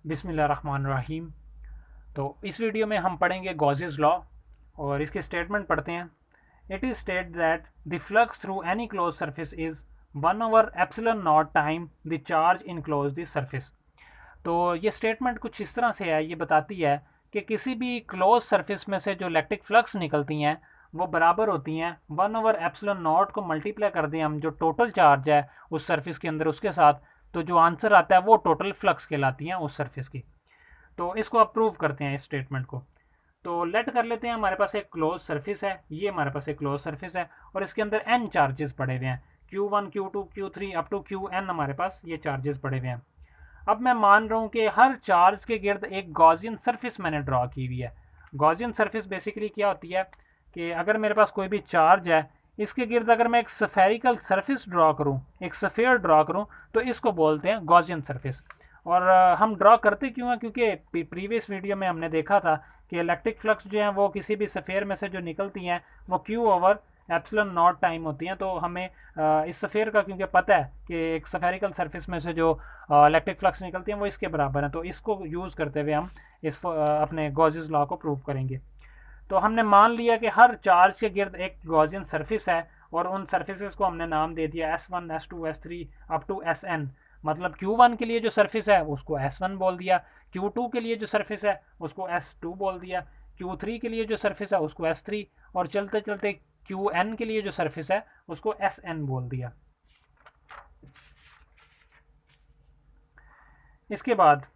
बिस्मिल्लाहिर्रहमानिर्रहीम। तो इस वीडियो में हम पढ़ेंगे गॉसेस लॉ और इसके स्टेटमेंट पढ़ते हैं। It is state that the flux through any close surface is 1/एप्सिलॉन naught time the charge in close the surface. तो ये स्टेटमेंट कुछ इस तरह से है, ये बताती है कि किसी भी क्लोज सरफेस में से जो इलेक्ट्रिक फ्लक्स निकलती हैं वो बराबर होती हैं 1/एप्सिलॉन नॉट को मल्टीप्लाई कर दें हम जो टोटल चार्ज है उस सरफेस के अंदर उसके साथ, तो जो आंसर आता है वो टोटल फ्लक्स कहलाती हैं उस सरफेस की। तो इसको आप प्रूव करते हैं इस स्टेटमेंट को। तो लेट कर लेते हैं हमारे पास एक क्लोज सरफेस है, ये हमारे पास एक क्लोज सरफेस है और इसके अंदर n चार्जेस पड़े हुए हैं, Q1 Q2 Q3 up to Qn हमारे पास ये चार्जेस पड़े हुए हैं। अब मैं मान रहा हूँ कि हर चार्ज के गिर्द एक गॉसियन सरफेस मैंने ड्रॉ की हुई है। गॉसियन सरफेस बेसिकली क्या होती है कि अगर मेरे पास कोई भी चार्ज है, इसके गिर्द अगर मैं एक स्फेरिकल सरफेस ड्रॉ करूँ, एक स्फीयर ड्रॉ करूँ, तो इसको बोलते हैं गॉसियन सरफेस। और हम ड्रॉ करते क्यों हैं, क्योंकि प्रीवियस वीडियो में हमने देखा था कि इलेक्ट्रिक फ्लक्स जो है वो किसी भी स्फीयर में से जो निकलती हैं वो Q/एप्सिलॉन नॉट टाइम होती हैं। तो हमें इस स्फीयर का क्योंकि पता है कि एक स्फेरिकल सरफेस में से जो इलेक्ट्रिक फ्लक्स निकलती हैं वो इसके बराबर हैं, तो इसको यूज़ करते हुए हम इस अपने गॉसेस लॉ को प्रूव करेंगे। तो हमने मान लिया कि हर चार्ज के गिर्द एक गॉसियन सरफेस है और उन सरफेसेस को हमने नाम दे दिया S1 S2 S3 up to Sn। मतलब Q1 के लिए जो सरफेस है उसको S1 बोल दिया, Q2 के लिए जो सरफेस है उसको S2 बोल दिया, Q3 के लिए जो सरफेस है उसको S3 और चलते चलते Qn के लिए जो सरफेस है उसको Sn बोल दिया। इसके बाद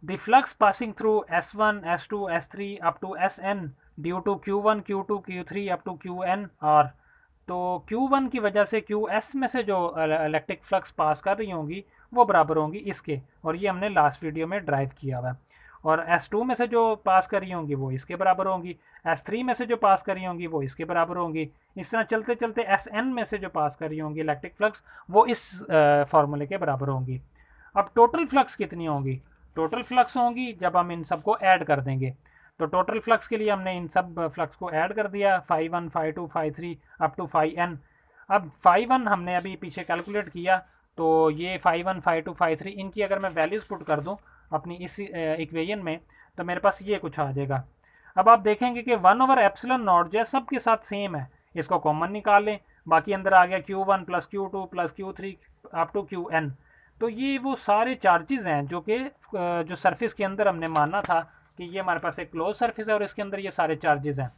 the flux passing through S1 S2 S3 up to Sn due to Q1 Q2 Q3 up to Qn are. तो Q1 की वजह से QS में से जो इलेक्ट्रिक फ्लक्स पास कर रही होंगी वो बराबर होंगी इसके, और ये हमने लास्ट वीडियो में ड्राइव किया हुआ है। और S2 में से जो पास कर रही होंगी वो इसके बराबर होंगी, S3 में से जो पास कर रही होंगी वो इसके बराबर होंगी। इस तरह चलते चलते Sn में से जो पास कर रही होंगी इलेक्ट्रिक फ्लक्स वो इस फार्मूले के बराबर होंगी। अब टोटल फ्लक्स कितनी होंगी? टोटल फ्लक्स होंगी जब हम इन सबको ऐड कर देंगे। तो टोटल फ्लक्स के लिए हमने इन सब फ्लक्स को ऐड कर दिया, φ1 φ2 φ3 अप टू φn। अब φ1 हमने अभी पीछे कैलकुलेट किया, तो ये φ1 φ2 φ3 इनकी अगर मैं वैल्यूज़ पुट कर दूं अपनी इस इक्वेशन में तो मेरे पास ये कुछ आ जाएगा। अब आप देखेंगे कि 1/एप्सिलॉन नॉट जो है सबके साथ सेम है, इसको कॉमन निकाल लें, बाकी अंदर आ गया Q1 + Q2 + Q3 up to Qn। तो ये वो सारे चार्जेस हैं जो कि जो सरफेस के अंदर हमने माना था कि ये हमारे पास एक क्लोज सरफेस है और इसके अंदर ये सारे चार्जेस हैं।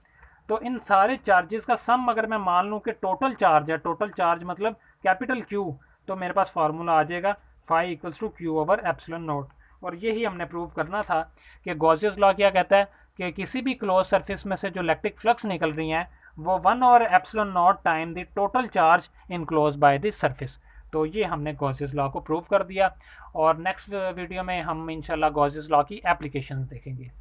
तो इन सारे चार्जेस का सम अगर मैं मान लूँ कि टोटल चार्ज है, टोटल चार्ज मतलब कैपिटल Q, तो मेरे पास फार्मूला आ जाएगा φ = Q/एप्सिलॉन नॉट। और यही हमने प्रूव करना था कि गॉसेस लॉ क्या कहता है कि किसी भी क्लोज सरफेस में से जो इलेक्ट्रिक फ्लक्स निकल रही हैं वो 1/एप्सिलॉन naught time the total charge enclose by the surface. तो ये हमने गॉसेस लॉ को प्रूव कर दिया और नेक्स्ट वीडियो में हम इंशाल्लाह गॉसेस लॉ की एप्लीकेशंस देखेंगे।